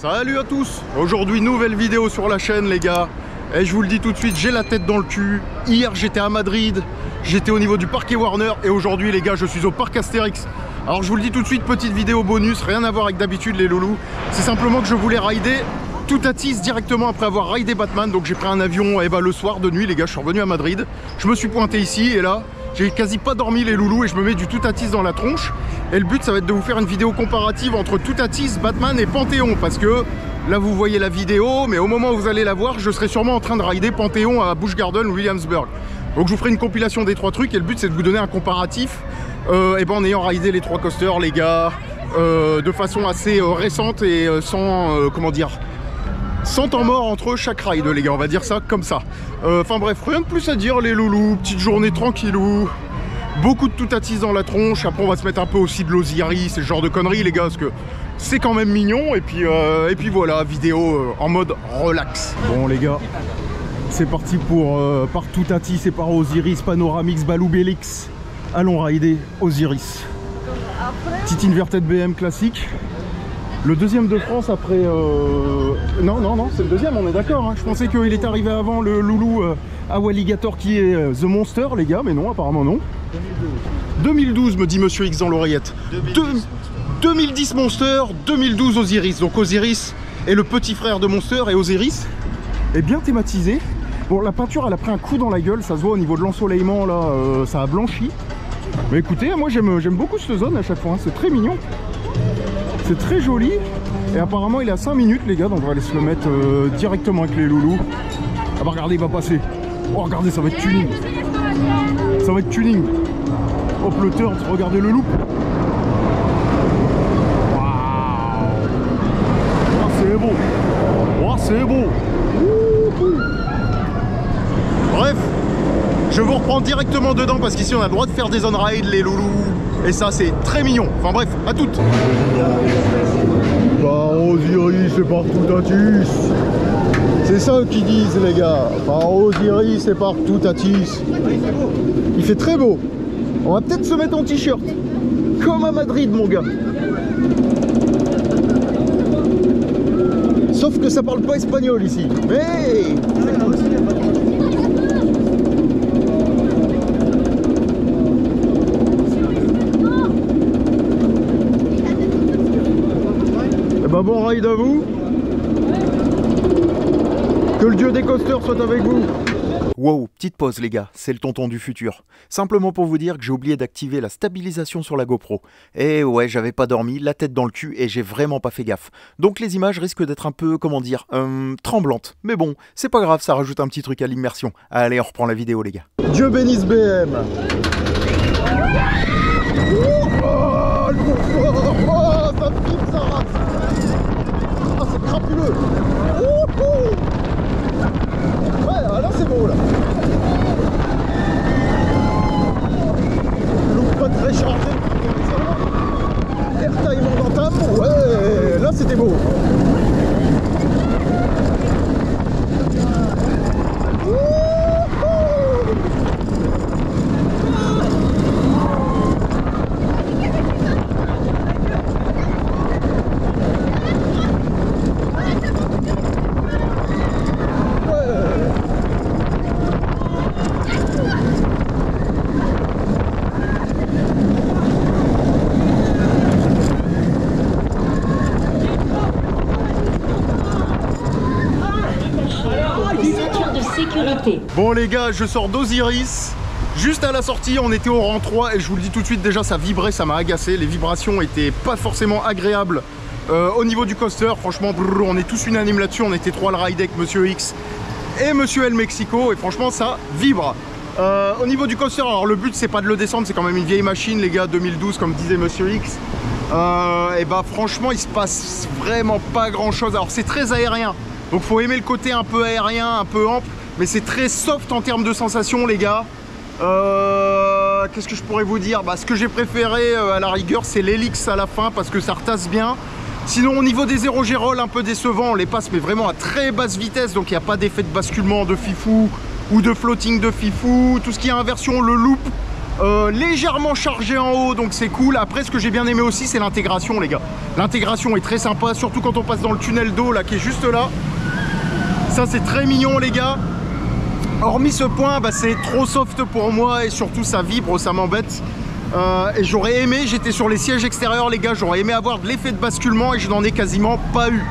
Salut à tous. Aujourd'hui nouvelle vidéo sur la chaîne les gars. Et je vous le dis tout de suite, j'ai la tête dans le cul. Hier j'étais à Madrid, j'étais au niveau du parquet Warner. Et aujourd'hui les gars je suis au parc Astérix. Alors je vous le dis tout de suite, petite vidéo bonus, rien à voir avec d'habitude les loulous. C'est simplement que je voulais rider Toutatis directement après avoir ridé Batman. Donc j'ai pris un avion le soir de nuit les gars, je suis revenu à Madrid. Je me suis pointé ici et là j'ai quasi pas dormi les loulous et je me mets du Toutatis dans la tronche. Et le but ça va être de vous faire une vidéo comparative entre Toutatis, Batman et Panthéon. Parce que là vous voyez la vidéo, mais au moment où vous allez la voir, je serai sûrement en train de rider Panthéon à Busch Garden, Williamsburg. Donc je vous ferai une compilation des trois trucs et le but c'est de vous donner un comparatif en ayant ridé les trois coasters les gars, de façon assez récente et sans, sans temps mort entre chaque ride les gars, on va dire ça comme ça. Enfin bref, rien de plus à dire les loulous, petite journée tranquillou. Beaucoup de Toutatis dans la tronche, après on va se mettre un peu aussi de l'Osiris et ce genre de conneries les gars, parce que c'est quand même mignon. Et puis voilà, vidéo en mode relax. Bon les gars, c'est parti pour par Toutatis et par Osiris, Panoramix, Balou Bélix. Allons rider Osiris. Petite inverted BM classique. Le deuxième de France après... Non, c'est le deuxième, on est d'accord. Hein. Je pensais qu'il était arrivé avant le loulou Awalligator qui est The Monster, les gars, mais non, apparemment non. 2012 me dit Monsieur X dans l'oreillette. 2010 Monster, 2012 Osiris. Donc Osiris est le petit frère de Monster et Osiris est bien thématisé. Bon, la peinture, elle a pris un coup dans la gueule, ça se voit au niveau de l'ensoleillement, là, ça a blanchi. Mais écoutez, moi j'aime beaucoup cette zone à chaque fois, hein. C'est très mignon. C'est très joli. Et apparemment il est à 5 minutes les gars, donc on va aller se le mettre directement avec les loulous. Ah bah regardez, il va passer. Oh regardez, ça va être tuning. Ça va être tuning. Hop le turn, regardez le loop. Waouh. Oh, c'est beau. Oh c'est beau. Bref, je vous reprends directement dedans parce qu'ici on a le droit de faire des on-ride les loulous. Et ça c'est très mignon. Enfin bref, à toutes. Par Osiris et par Toutatis. C'est ça qu'ils disent les gars. Par Osiris et par Toutatis. Il fait très beau. On va peut-être se mettre en t-shirt. Comme à Madrid mon gars. Sauf que ça parle pas espagnol ici. Mais... bon ride à vous. Que le dieu des coasters soit avec vous. Wow, petite pause les gars, c'est le tonton du futur. Simplement pour vous dire que j'ai oublié d'activer la stabilisation sur la GoPro. Et ouais, j'avais pas dormi, la tête dans le cul et j'ai vraiment pas fait gaffe. Donc les images risquent d'être un peu, tremblantes. Mais bon, c'est pas grave, ça rajoute un petit truc à l'immersion. Allez, on reprend la vidéo les gars. Dieu bénisse BM. Oh, le confort. Oh, ça filme sa race. Ah, c'est crapuleux. Ouais, là c'est beau là. Look pas très chargé. Airtime en entame. Ouais, là c'était beau. Bon les gars, je sors d'Osiris. Juste à la sortie, on était au rang 3 et je vous le dis tout de suite, déjà ça vibrait, ça m'a agacé. Les vibrations étaient pas forcément agréables au niveau du coaster. Franchement, on est tous unanimes là-dessus. On était 3 à le ride avec Monsieur X et Monsieur El Mexico et franchement ça vibre. Au niveau du coaster, alors le but c'est pas de le descendre, c'est quand même une vieille machine les gars, 2012 comme disait Monsieur X. Et bah franchement il se passe vraiment pas grand chose. Alors c'est très aérien, donc faut aimer le côté un peu aérien, un peu ample. Mais c'est très soft en termes de sensations les gars. Qu'est-ce que je pourrais vous dire? Ce que j'ai préféré à la rigueur c'est l'Helix à la fin parce que ça retasse bien. Sinon au niveau des aérogéroles un peu décevant, on les passe mais vraiment à très basse vitesse. Donc il n'y a pas d'effet de basculement de fifou ou de floating de fifou. Tout ce qui est inversion, le loop, légèrement chargé en haut, donc c'est cool. Après, ce que j'ai bien aimé aussi, c'est l'intégration, les gars. L'intégration est très sympa, surtout quand on passe dans le tunnel d'eau là qui est juste là. Ça, c'est très mignon, les gars. Hormis ce point, bah, c'est trop soft pour moi et surtout ça vibre, ça m'embête. Et j'aurais aimé, j'étais sur les sièges extérieurs, les gars, j'aurais aimé avoir de l'effet de basculement et je n'en ai quasiment pas eu.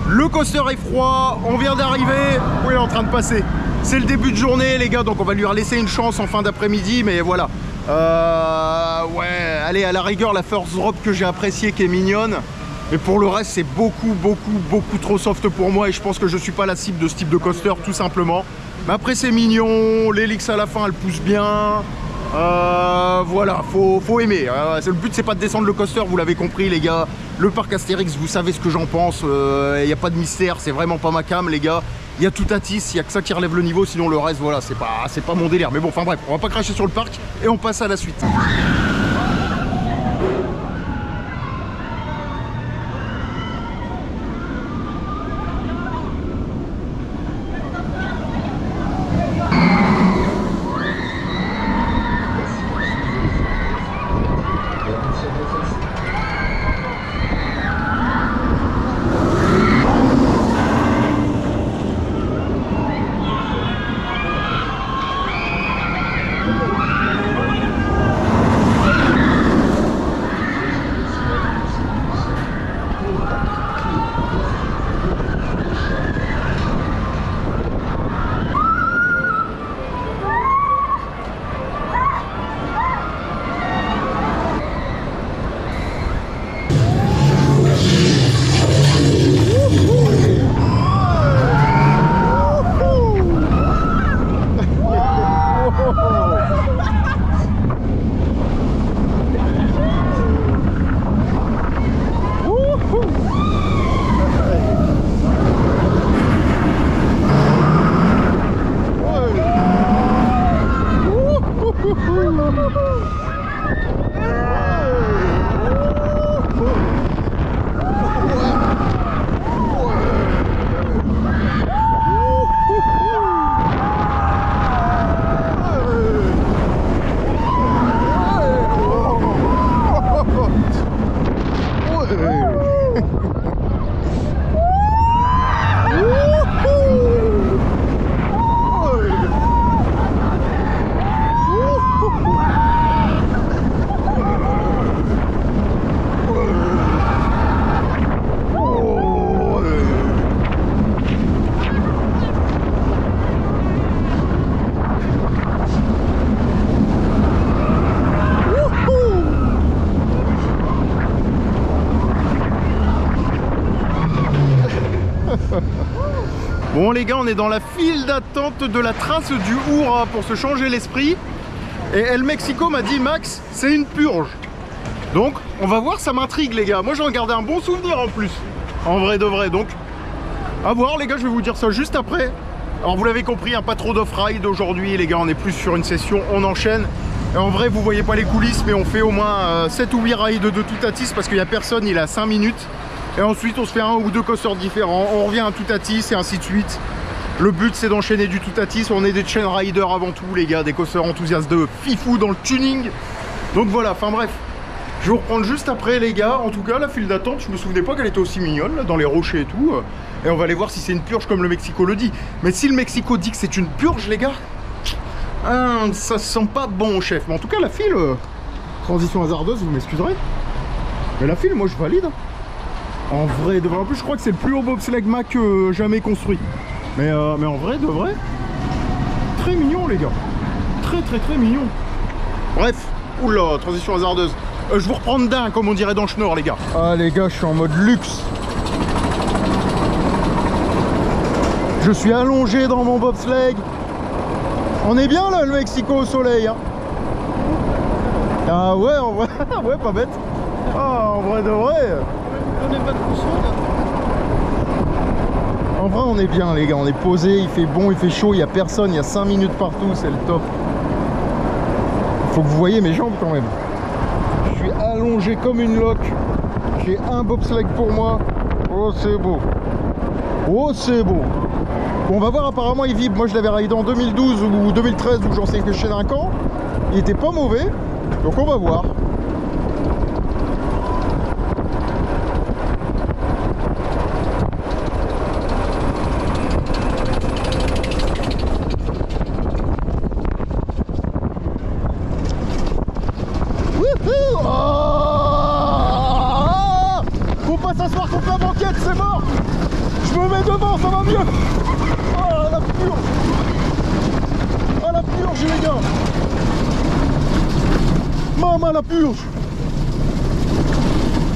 Le coaster est froid, on vient d'arriver, oui, il est en train de passer. C'est le début de journée, les gars, donc on va lui laisser une chance en fin d'après-midi, mais voilà. Ouais, allez, à la rigueur, la first drop que j'ai appréciée, qui est mignonne. Mais pour le reste, c'est beaucoup trop soft pour moi et je pense que je suis pas la cible de ce type de coaster, tout simplement. Mais après, c'est mignon, l'hélice à la fin, elle pousse bien. Voilà, faut aimer. Le but, c'est pas de descendre le coaster, vous l'avez compris, les gars. Le parc Astérix, vous savez ce que j'en pense. Il n'y a pas de mystère, c'est vraiment pas ma cam, les gars. Il y a tout à tisse, il n'y a que ça qui relève le niveau, sinon le reste, voilà, c'est pas mon délire. Mais bon, enfin bref, on va pas cracher sur le parc et on passe à la suite. Bon les gars, on est dans la file d'attente de la trace du Hurrah pour se changer l'esprit. Et El Mexico m'a dit, Max, c'est une purge. Donc on va voir, ça m'intrigue les gars. Moi j'en gardais un bon souvenir en plus, en vrai de vrai. Donc à voir les gars, je vais vous dire ça juste après. Alors vous l'avez compris, hein, pas trop d'off-ride aujourd'hui les gars, on est plus sur une session, on enchaîne. Et en vrai vous voyez pas les coulisses, mais on fait au moins 7 ou 8 rides de tout à tisse parce qu'il n'y a personne, il est à 5 minutes. Et ensuite on se fait un ou deux coasters différents, on revient à tout à tisse et ainsi de suite. Le but c'est d'enchaîner du tout à tisse, on est des chain riders avant tout les gars, des coasters enthousiastes de fifou dans le tuning. Donc voilà, enfin bref. Je vais vous reprendre juste après les gars. En tout cas la file d'attente, je me souvenais pas qu'elle était aussi mignonne là, dans les rochers et tout. Et on va aller voir si c'est une purge comme le Mexico le dit. Mais si le Mexico dit que c'est une purge les gars, ça sent pas bon chef. Mais en tout cas la file, transition hasardeuse, vous m'excuserez. Mais la file moi je valide. En vrai de vrai, en plus je crois que c'est le plus haut bobsleigh Mack jamais construit. Mais en vrai de vrai, très mignon les gars. Très mignon. Bref, oula, transition hasardeuse. Je vous reprends d'un comme on dirait dans Schnorr les gars. Ah les gars, je suis en mode luxe. Je suis allongé dans mon bobsleigh. On est bien là le Mexico au soleil hein. Ah ouais en vrai, ouais pas bête. Ah en vrai de vrai. On n'est pas trop chaud là. En vrai on est bien les gars, on est posé, il fait bon, il fait chaud, il n'y a personne, il y a 5 minutes partout, c'est le top. Faut que vous voyez mes jambes quand même. Je suis allongé comme une loque. J'ai un bobsleigh pour moi. Oh c'est beau. Oh c'est beau. Bon on va voir, apparemment il vibre. Moi je l'avais raidé en 2012 ou 2013 où j'en sais que chez un camp. Il était pas mauvais, donc on va voir. Faut pas s'asseoir contre la banquette, c'est mort. Je me mets devant, ça va mieux. Oh la purge. Oh la purge les gars. Maman la purge.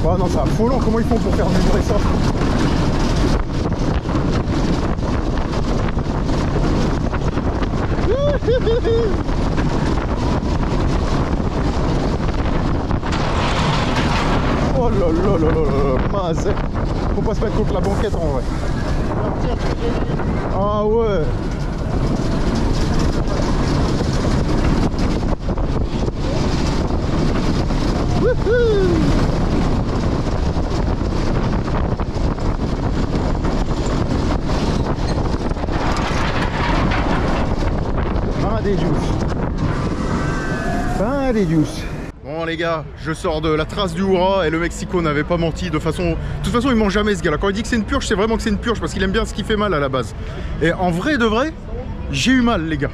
Oh non, c'est affolant, comment ils font pour faire vibrer ça? Oh là là là là là, mince. Faut pas se mettre contre la banquette en vrai. Ah ouais. Pain des juices. Pain des juices. Bon les gars, je sors de la trace du Hura et le Mexico n'avait pas menti. De toute façon, il ment jamais ce gars là. Quand il dit que c'est une purge, c'est vraiment que c'est une purge parce qu'il aime bien ce qui fait mal à la base. Et en vrai de vrai, j'ai eu mal les gars.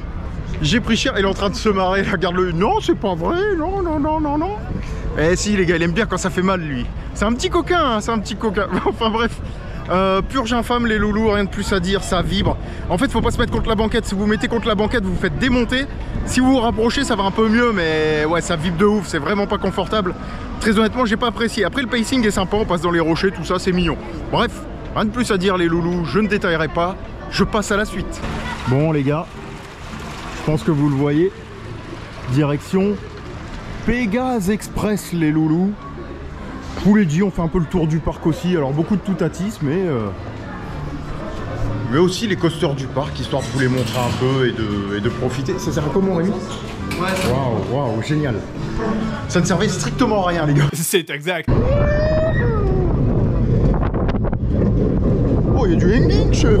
J'ai pris cher, il est en train de se marrer, regarde-le. Non, c'est pas vrai, non, non, non, non, non. Eh si les gars, il aime bien quand ça fait mal lui. C'est un petit coquin, hein, c'est un petit coquin. Enfin bref. Purge infâme les loulous, rien de plus à dire, ça vibre. En fait, faut pas se mettre contre la banquette. Si vous vous mettez contre la banquette, vous vous faites démonter. Si vous vous rapprochez, ça va un peu mieux, mais ouais, ça vibre de ouf, c'est vraiment pas confortable. Très honnêtement, j'ai pas apprécié. Après, le pacing est sympa, on passe dans les rochers, tout ça, c'est mignon. Bref, rien de plus à dire les loulous, je ne détaillerai pas, je passe à la suite. Bon les gars, je pense que vous le voyez, direction Pégase Express les loulous. Je vous l'ai dit, on fait un peu le tour du parc aussi. Alors beaucoup de toutatis, mais aussi les coasters du parc, histoire de vous les montrer un peu et de profiter. Ça sert à comment Rémi? Ouais. Waouh, waouh, génial. Ça ne servait strictement à rien les gars. C'est exact. Oh, il y a du hanging chef.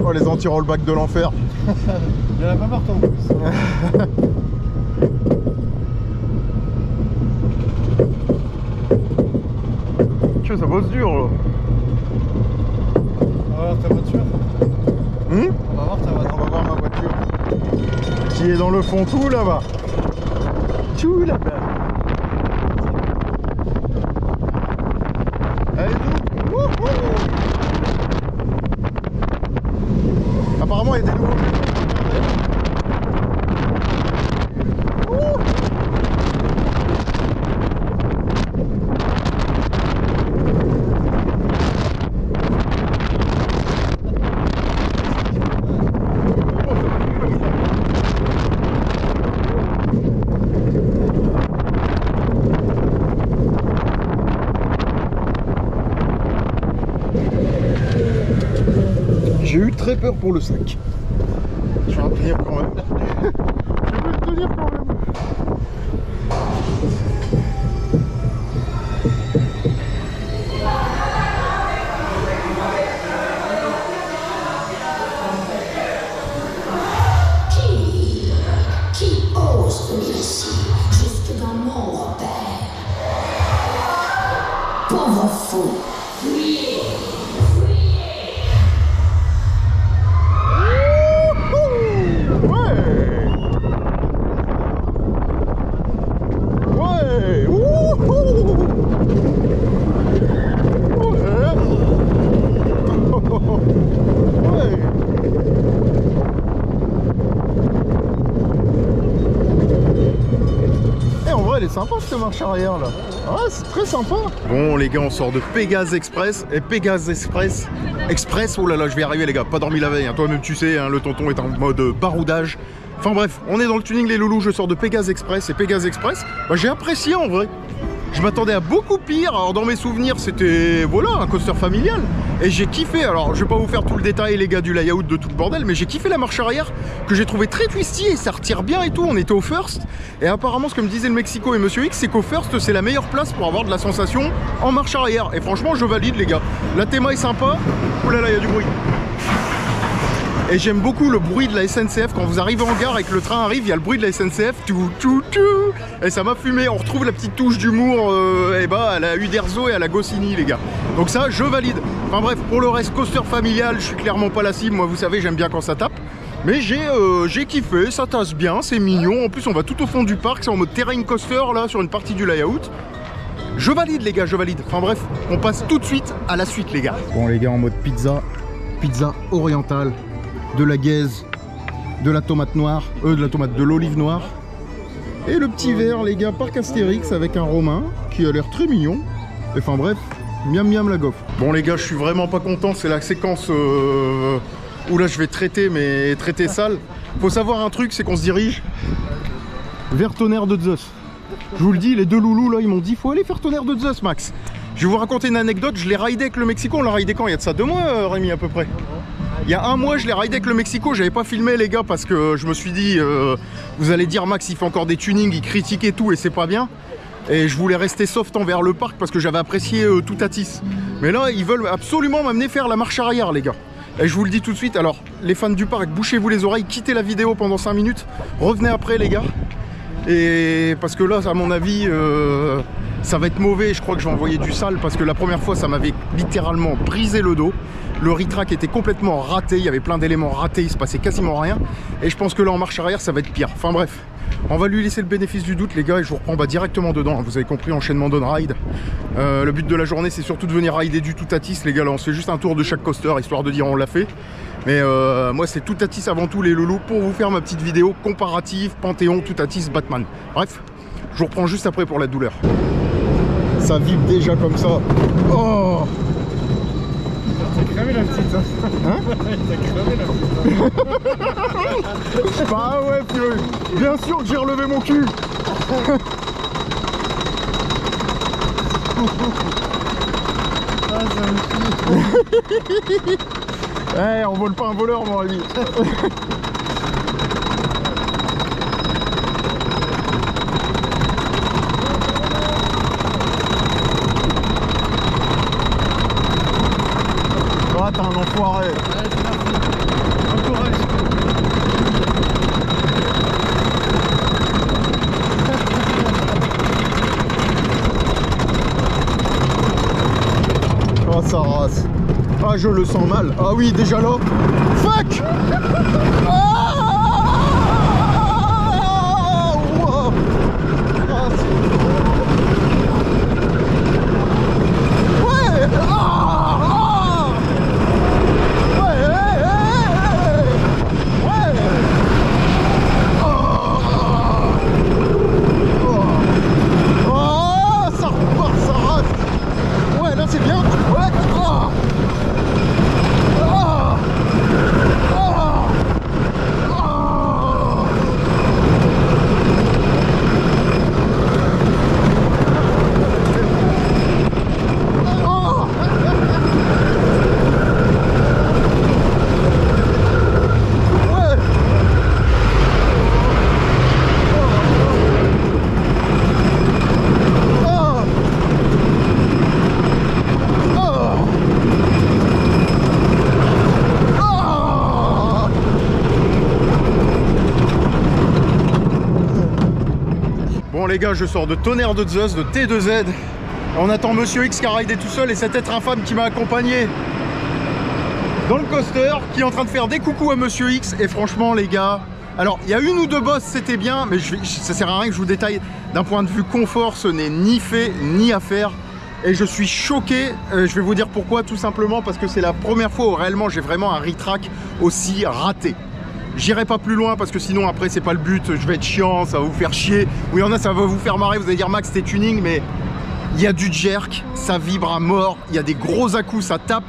Oh les anti-rollback de l'enfer. Il y en a pas partout en plus. Que ça bosse dur là. On va voir ta voiture. On va voir ta voiture. On va voir ma voiture. Qui est dans le fond tout là-bas. Tout là-bas. Allez, apparemment il y a des nouveaux. J'ai eu très peur pour le sac. Je vais en tenir quand même. Je vais le tenir quand même. Qui ose venir ici, jusque dans mon repère? Pauvre fou, fuyez! Elle est sympa cette marche arrière là. Ouais, c'est très sympa. Bon les gars, on sort de Pégase Express. Et Pégase Express, oh là là, je vais y arriver les gars, pas dormi la veille, hein. Toi-même tu sais, hein, le tonton est en mode baroudage. Enfin bref, on est dans le tuning les loulous, je sors de Pégase Express. Et Pégase Express, bah, j'ai apprécié en vrai. Je m'attendais à beaucoup pire. Alors dans mes souvenirs, c'était voilà, un coaster familial. Et j'ai kiffé. Alors je vais pas vous faire tout le détail les gars du layout de tout le bordel, mais j'ai kiffé la marche arrière que j'ai trouvé très twisty et ça retire bien et tout. On était au first. Et apparemment ce que me disait le Mexico et Monsieur X, c'est qu'au first c'est la meilleure place pour avoir de la sensation en marche arrière. Et franchement je valide les gars. La théma est sympa. Oh là là, il y a du bruit. Et j'aime beaucoup le bruit de la SNCF quand vous arrivez en gare et que le train arrive, il y a le bruit de la SNCF, tout, et ça m'a fumé. On retrouve la petite touche d'humour à la Uderzo et à la Goscinny les gars. Donc ça, je valide. Enfin bref, pour le reste, coaster familial, je suis clairement pas la cible. Moi, vous savez, j'aime bien quand ça tape. Mais j'ai kiffé, ça tasse bien, c'est mignon. En plus, on va tout au fond du parc, c'est en mode terrain coaster là, sur une partie du layout. Je valide les gars, je valide. Enfin bref, on passe tout de suite à la suite les gars. Bon les gars, en mode pizza orientale. De la gaze, de la tomate noire, de l'olive noire. Et le petit verre, les gars, parc Astérix avec un Romain qui a l'air très mignon. Enfin bref, miam miam la gaufre. Bon les gars, je suis vraiment pas content, c'est la séquence où là je vais traiter, mais traiter sale. Faut savoir un truc, c'est qu'on se dirige vers Tonnerre de Zeus. Je vous le dis, les deux loulous là, ils m'ont dit faut aller faire Tonnerre de Zeus, Max. Je vais vous raconter une anecdote, je l'ai raidé avec le Mexico, on l'a raidé quand? Il y a de ça 2 mois, Rémi, à peu près. Il y a 1 mois, je l'ai raidé avec le Mexico, j'avais pas filmé les gars parce que je me suis dit, vous allez dire Max il fait encore des tunings, il critique et tout et c'est pas bien. Et je voulais rester soft envers le parc parce que j'avais apprécié Toutatis. Mais là, ils veulent absolument m'amener faire la marche arrière les gars. Et je vous le dis tout de suite, alors les fans du parc, bouchez-vous les oreilles, quittez la vidéo pendant 5 minutes, revenez après les gars. Et parce que là, à mon avis, ça va être mauvais, je crois que je vais envoyer du sale parce que la première fois, ça m'avait littéralement brisé le dos. Le retrack était complètement raté, il y avait plein d'éléments ratés, il se passait quasiment rien. Et je pense que là en marche arrière ça va être pire. Enfin bref, on va lui laisser le bénéfice du doute les gars et je vous reprends directement dedans. Vous avez compris, enchaînement d'on-ride. Le but de la journée c'est surtout de venir rider du Toutatis les gars. Là on se fait juste un tour de chaque coaster histoire de dire on l'a fait. Mais moi c'est Toutatis avant tout les loulous pour vous faire ma petite vidéo comparative Panthéon, Toutatis, Batman. Bref, je vous reprends juste après pour la douleur. Ça vibre déjà comme ça. Oh! T'as cramé la petite, hein? T'as cramé la petite. Bah ouais, purée. Bien sûr que j'ai relevé mon cul. Ah, ça me tue. Eh, on vole pas un voleur, mon ami. Ah, t'es un enfoiré. Bon courage. Oh, ça rase. Ah, je le sens mal. Ah oui, déjà là. Fuck. Bon les gars, je sors de Tonnerre de Zeus, de T2Z. On attend Monsieur X qui a raidé tout seul et cet être infâme qui m'a accompagné dans le coaster, qui est en train de faire des coucous à Monsieur X. Et franchement les gars, alors il y a 1 ou 2 bosses, c'était bien, mais ça sert à rien que je vous détaille. D'un point de vue confort, ce n'est ni fait ni à faire. Et je suis choqué, je vais vous dire pourquoi, tout simplement parce que c'est la première fois où réellement j'ai vraiment un retrack aussi raté. J'irai pas plus loin parce que sinon après c'est pas le but, je vais être chiant, ça va vous faire chier. Ou il y en a ça va vous faire marrer, vous allez dire Max t'es tuning, mais il y a du jerk, ça vibre à mort, il y a des gros à-coups, ça tape.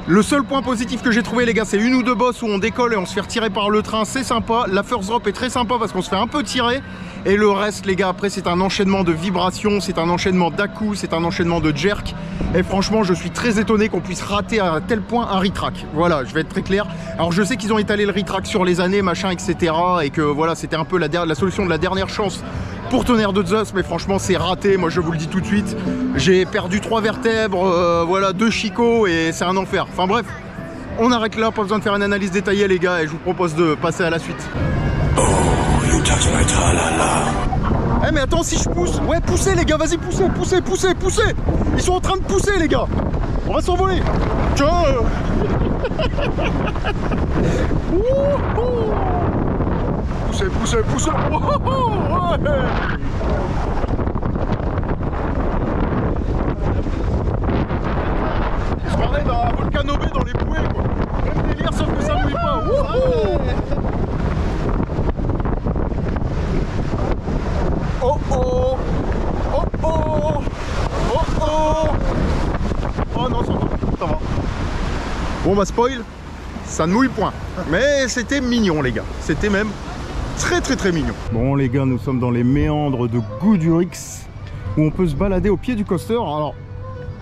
Le seul point positif que j'ai trouvé les gars, c'est 1 ou 2 bosses où on décolle et on se fait retirer par le train, c'est sympa. La first drop est très sympa parce qu'on se fait un peu tirer. Et le reste les gars, après c'est un enchaînement de vibrations, c'est un enchaînement d'à-coups, c'est un enchaînement de jerk. Et franchement je suis très étonné qu'on puisse rater à tel point un retrack. Voilà, je vais être très clair. Alors je sais qu'ils ont étalé le retrack sur les années, machin, etc. Et que voilà, c'était un peu la solution de la dernière chance pour Tonnerre de Zeus, mais franchement c'est raté, moi je vous le dis tout de suite. J'ai perdu 3 vertèbres, voilà, 2 chicots et c'est un enfer. Enfin bref, on arrête là, pas besoin de faire une analyse détaillée les gars, et je vous propose de passer à la suite. Eh mais attends, si je pousse, ouais poussez les gars, vas-y poussez, poussez, poussez, poussez. Ils sont en train de pousser les gars. On va s'envoler. Tiens. Poussez, poussez, poussez. Ouais. On se croirait dans un volcano B dans les bouées quoi. Même délire sauf que ça mouille pas. Oh oh. Oh oh. Oh oh. Oh non, ça va. Bon bah spoil, ça ne mouille point. Mais c'était mignon les gars. C'était même très mignon. Bon les gars, nous sommes dans les méandres de Goudurix où on peut se balader au pied du coaster. Alors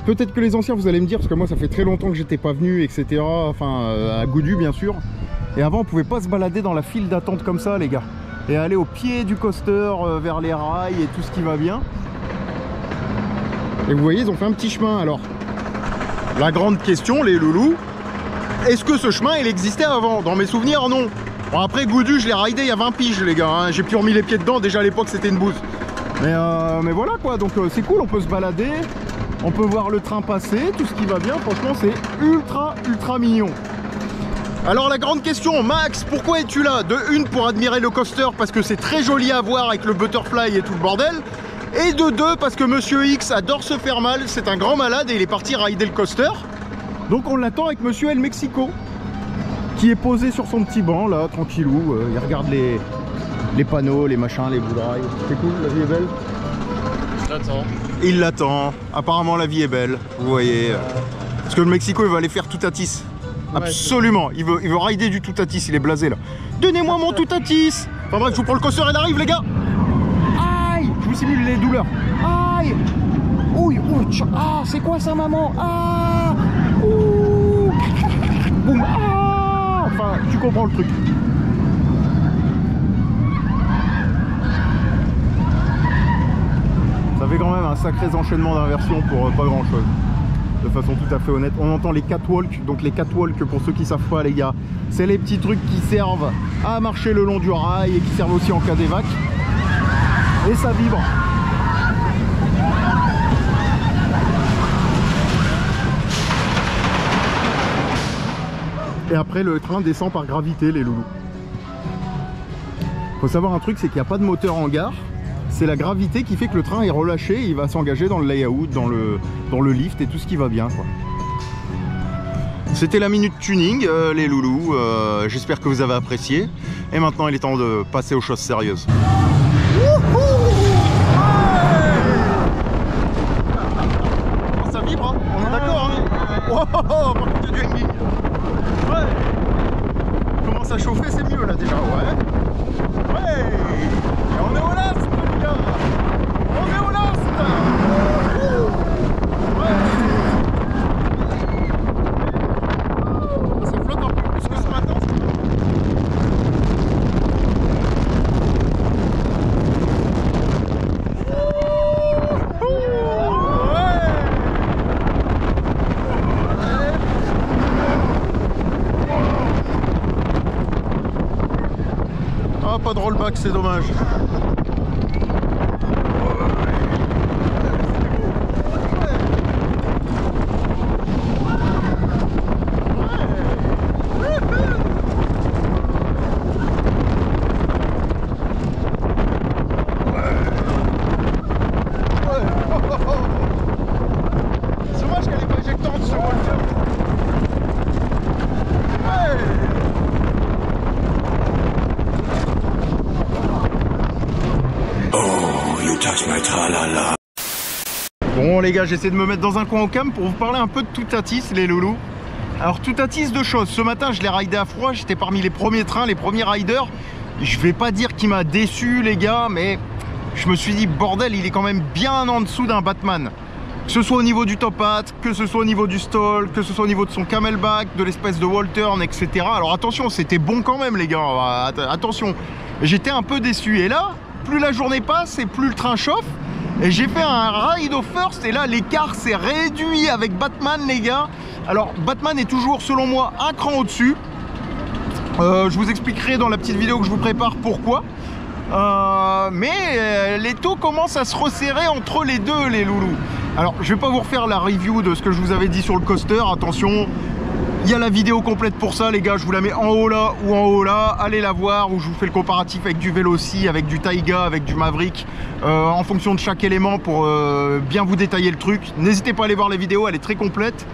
peut-être que les anciens vous allez me dire, parce que moi ça fait très longtemps que j'étais pas venu, etc. Enfin à Goudu bien sûr. Et avant on pouvait pas se balader dans la file d'attente comme ça les gars. Et aller au pied du coaster vers les rails et tout ce qui va bien. Et vous voyez, ils ont fait un petit chemin. Alors la grande question les loulous, est-ce que ce chemin il existait avant? Dans mes souvenirs non. Bon après Goudu je l'ai raidé il y a 20 piges les gars, hein. J'ai plus remis les pieds dedans, déjà à l'époque c'était une bouse. Mais voilà quoi, donc c'est cool, on peut se balader, on peut voir le train passer, tout ce qui va bien, franchement c'est ultra mignon. Alors la grande question, Max, pourquoi es-tu là? De une, pour admirer le coaster parce que c'est très joli à voir avec le butterfly et tout le bordel. Et de deux, parce que Monsieur X adore se faire mal, c'est un grand malade et il est parti rider le coaster. Donc on l'attend avec Monsieur El Mexico, qui est posé sur son petit banc là, tranquillou. Il regarde les panneaux, les machins, les boudrailles. C'est cool, la vie est belle. J'attends. Il l'attend, apparemment la vie est belle, vous voyez. Parce que le Mexico il va aller faire Toutatis. Absolument, il veut rider du Toutatis, il est blasé là. Donnez-moi mon Toutatis. Enfin bref, je vous prends le coaster, elle arrive les gars. Aïe, je vous simule les douleurs. Aïe. Ouille, ouch. Ah, c'est quoi ça maman? Ah. Ouh. Boum. Ah. Enfin, tu comprends le truc. Ça fait quand même un sacré enchaînement d'inversions pour pas grand chose. De façon tout à fait honnête, on entend les catwalks. Donc les catwalks, pour ceux qui savent pas les gars, c'est les petits trucs qui servent à marcher le long du rail et qui servent aussi en cas d'évac. Et ça vibre. Et après le train descend par gravité les loulous. Faut savoir un truc, c'est qu'il n'y a pas de moteur en gare. C'est la gravité qui fait que le train est relâché et il va s'engager dans le layout, dans le lift et tout ce qui va bien quoi. C'était la minute tuning les loulous, j'espère que vous avez apprécié. Et maintenant il est temps de passer aux choses sérieuses. Oh, ça vibre hein, on est d'accord hein. Oh, par contre du hanging. Ouais. Commence à chauffer, c'est mieux là déjà, ouais. Ouais. Et on est au last les gars. On est au last. Ouais. Ça flotte un peu plus que ce matin. Ah, pas de rollback, c'est dommage. C'est dommage qu'elle est pas éjectante sur Walter. Bon les gars, j'essaie de me mettre dans un coin au calme pour vous parler un peu de Toutatis les loulous. Alors Toutatis, deux choses. Ce matin je l'ai ridé à froid, j'étais parmi les premiers trains, les premiers riders. Je vais pas dire qu'il m'a déçu les gars, mais je me suis dit, bordel, il est quand même bien en dessous d'un Batman. Que ce soit au niveau du top hat, que ce soit au niveau du stall, que ce soit au niveau de son camelback, de l'espèce de wall turn, etc. Alors attention, c'était bon quand même les gars, attention. J'étais un peu déçu. Et là, plus la journée passe et plus le train chauffe. Et j'ai fait un ride au first et là l'écart s'est réduit avec Batman les gars. Alors Batman est toujours selon moi un cran au-dessus. Je vous expliquerai dans la petite vidéo que je vous prépare pourquoi. Mais les taux commencent à se resserrer entre les deux les loulous. Alors je vais pas vous refaire la review de ce que je vous avais dit sur le coaster, attention. Il y a la vidéo complète pour ça les gars, je vous la mets en haut là ou en haut là, allez la voir où je vous fais le comparatif avec du Veloci, avec du Taiga, avec du Maverick en fonction de chaque élément pour bien vous détailler le truc. N'hésitez pas à aller voir la vidéo, elle est très complète.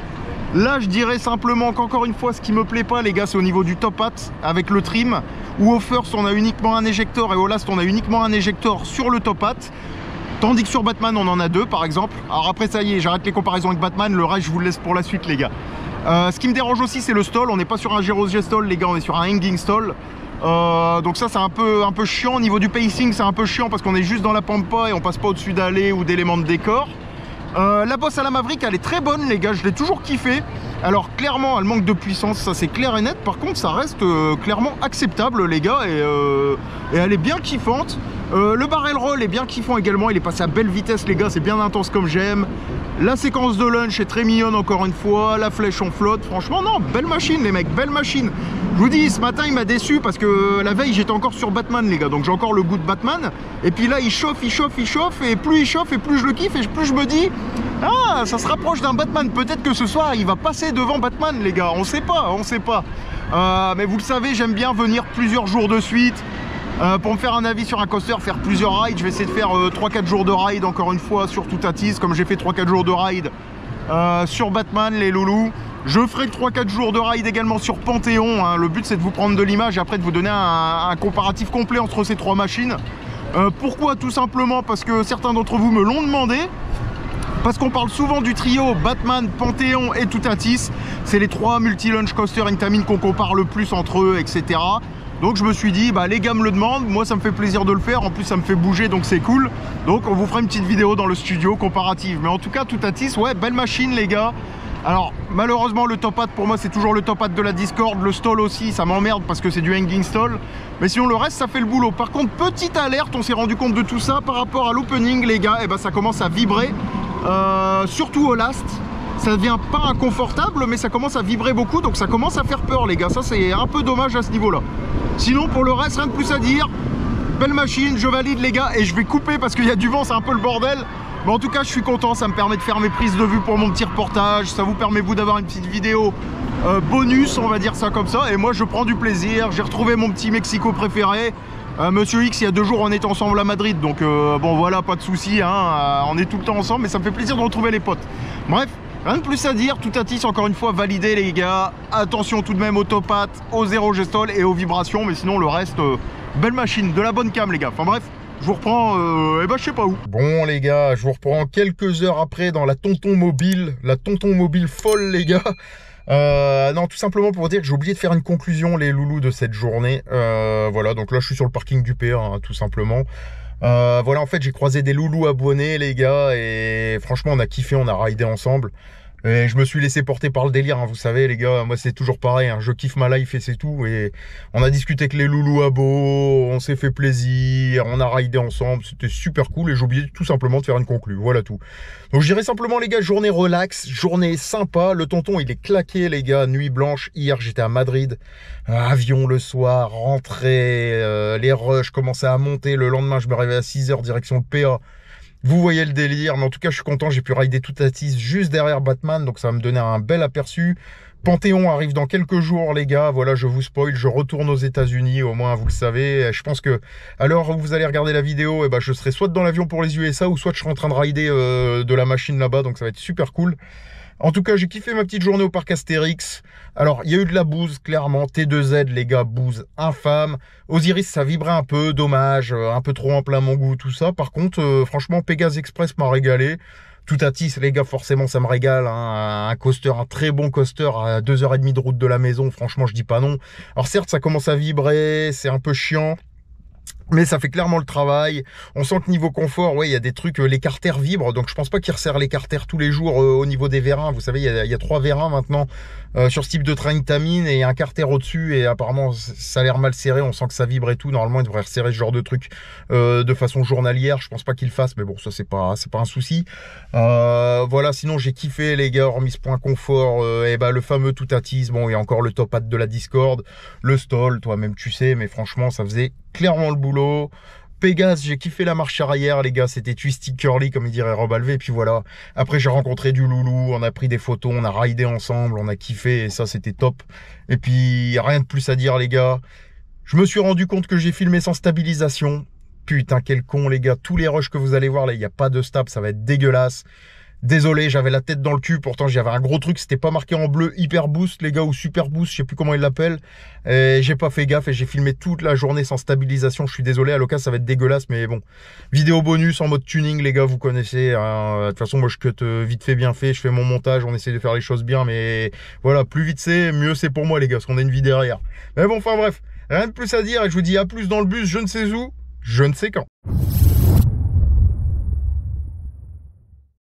Là je dirais simplement qu'encore une fois ce qui me plaît pas les gars c'est au niveau du top hat avec le trim où au first on a uniquement un éjecteur et au last on a uniquement un éjecteur sur le top hat. Tandis que sur Batman on en a deux par exemple. Alors après ça y est j'arrête les comparaisons avec Batman, le reste je vous le laisse pour la suite les gars. Ce qui me dérange aussi c'est le stall, on n'est pas sur un Gyros G-stall les gars, on est sur un hanging stall. Donc ça c'est un peu chiant, au niveau du pacing c'est un peu chiant parce qu'on est juste dans la pampa et on passe pas au-dessus d'allées ou d'éléments de décor. La bosse à la Maverick elle est très bonne les gars, je l'ai toujours kiffé. Alors clairement elle manque de puissance, ça c'est clair et net, par contre ça reste clairement acceptable les gars et elle est bien kiffante. Le barrel roll est bien kiffant également, il est passé à belle vitesse les gars, c'est bien intense comme j'aime. La séquence de lunch est très mignonne encore une fois, la flèche en flotte, franchement non, belle machine les mecs, belle machine. Je vous dis, ce matin il m'a déçu parce que la veille j'étais encore sur Batman les gars, donc j'ai encore le goût de Batman. Et puis là il chauffe, il chauffe, il chauffe, et plus il chauffe et plus je le kiffe et plus je me dis, ah ça se rapproche d'un Batman, peut-être que ce soir il va passer devant Batman les gars, on sait pas, on sait pas. Mais vous le savez, j'aime bien venir plusieurs jours de suite. Pour me faire un avis sur un coaster, faire plusieurs rides, je vais essayer de faire 3-4 jours de ride encore une fois sur Toutatis, comme j'ai fait 3-4 jours de ride sur Batman, les loulous. Je ferai 3-4 jours de ride également sur Panthéon, hein. Le but c'est de vous prendre de l'image et après de vous donner un comparatif complet entre ces trois machines. Pourquoi? Tout simplement parce que certains d'entre vous me l'ont demandé. Parce qu'on parle souvent du trio Batman, Panthéon et Toutatis. C'est les trois multi-launch coaster Intamin qu'on compare le plus entre eux, etc. Donc je me suis dit, bah les gars me le demandent, moi ça me fait plaisir de le faire, en plus ça me fait bouger donc c'est cool. Donc on vous fera une petite vidéo dans le studio comparative. Mais en tout cas Toutatis, ouais, belle machine les gars. Alors malheureusement le top hat pour moi c'est toujours le top hat de la Discord, le stall aussi ça m'emmerde parce que c'est du hanging stall. Mais sinon le reste ça fait le boulot. Par contre petite alerte, on s'est rendu compte de tout ça par rapport à l'opening les gars, et bah ça commence à vibrer, surtout au last. Ça devient pas inconfortable mais ça commence à vibrer beaucoup donc ça commence à faire peur les gars, ça c'est un peu dommage à ce niveau là. Sinon pour le reste rien de plus à dire, belle machine, je valide les gars et je vais couper parce qu'il y a du vent, c'est un peu le bordel. Mais en tout cas je suis content, ça me permet de faire mes prises de vue pour mon petit reportage, ça vous permet vous d'avoir une petite vidéo bonus on va dire ça comme ça. Et moi je prends du plaisir, j'ai retrouvé mon petit Mexico préféré. Monsieur X, il y a 2 jours on est ensemble à Madrid, donc bon voilà, pas de soucis, hein, on est tout le temps ensemble, mais ça me fait plaisir de retrouver les potes. Bref, rien de plus à dire, Toutatis encore une fois validé les gars. Attention tout de même au top hat, au zéro gestol et aux vibrations, mais sinon le reste, belle machine, de la bonne cam les gars. Enfin bref, je vous reprends, je sais pas où. Bon les gars, je vous reprends quelques heures après dans la tonton mobile folle les gars. Non, tout simplement pour vous dire que j'ai oublié de faire une conclusion les loulous de cette journée. Voilà, donc là je suis sur le parking du PA hein, tout simplement. Voilà, en fait j'ai croisé des loulous abonnés les gars et franchement on a kiffé, on a ridé ensemble. Et je me suis laissé porter par le délire, hein, vous savez les gars, moi c'est toujours pareil, hein, je kiffe ma life et c'est tout. Et on a discuté avec les loulous abos, on s'est fait plaisir, on a ridé ensemble, c'était super cool et j'ai oublié tout simplement de faire une conclu, voilà tout. Donc je dirais simplement les gars, journée relax, journée sympa, le tonton il est claqué les gars, nuit blanche, hier j'étais à Madrid, avion le soir, rentrée, les rushs commençaient à monter, le lendemain je me réveille à 6 h direction le PA. Vous voyez le délire, mais en tout cas je suis content, j'ai pu rider Toutatis juste derrière Batman, donc ça va me donner un bel aperçu. Panthéon arrive dans quelques jours les gars, voilà je vous spoil, je retourne aux États-Unis, au moins vous le savez. Je pense que à l'heure où vous allez regarder la vidéo, eh ben, je serai soit dans l'avion pour les USA ou soit je serai en train de rider de la machine là-bas, donc ça va être super cool. En tout cas, j'ai kiffé ma petite journée au parc Astérix. Alors, il y a eu de la bouse, clairement. T2Z, les gars, bouse infâme. Osiris, ça vibrait un peu, dommage. Un peu trop en plein mon goût, tout ça. Par contre, franchement, Pégase Express m'a régalé. Toutatis, les gars, forcément, ça me régale. Hein. Un coaster, un très bon coaster à 2 h 30 de route de la maison. Franchement, je dis pas non. Alors, certes, ça commence à vibrer. C'est un peu chiant. Mais ça fait clairement le travail. On sent que niveau confort, ouais, il y a des trucs, les carters vibrent, donc je pense pas qu'ils resserrent les carters tous les jours au niveau des vérins. Vous savez, il y a 3 vérins maintenant sur ce type de train Tamine et un carter au-dessus et apparemment ça a l'air mal serré. On sent que ça vibre et tout. Normalement, ils devraient resserrer ce genre de truc de façon journalière. Je pense pas qu'ils le fassent, mais bon, ça c'est pas un souci. Voilà, sinon j'ai kiffé les gars, hormis ce point confort, et bah le fameux tout attise. Bon, il y a encore le top hat de la Discord, le stall, toi-même tu sais, mais franchement, ça faisait clairement le boulot. Pégase, j'ai kiffé la marche arrière les gars, c'était twisty curly comme il dirait Rob Alvé, et puis voilà. Après j'ai rencontré du loulou, on a pris des photos, on a raidé ensemble, on a kiffé et ça c'était top. Et puis rien de plus à dire les gars. Je me suis rendu compte que j'ai filmé sans stabilisation. Putain quel con les gars, tous les rushs que vous allez voir là, il n'y a pas de stab, ça va être dégueulasse. Désolé, j'avais la tête dans le cul, pourtant j'avais un gros truc, c'était pas marqué en bleu hyper boost les gars, ou super boost, je sais plus comment ils l'appellent. Et j'ai pas fait gaffe et j'ai filmé toute la journée sans stabilisation, je suis désolé, à l'occasion ça va être dégueulasse, mais bon. Vidéo bonus en mode tuning les gars, vous connaissez, hein. De toute façon moi je cut vite fait bien fait, je fais mon montage, on essaie de faire les choses bien, mais voilà, plus vite c'est, mieux c'est pour moi les gars, parce qu'on a une vie derrière. Mais bon, enfin bref, rien de plus à dire et je vous dis à plus dans le bus, je ne sais où, je ne sais quand.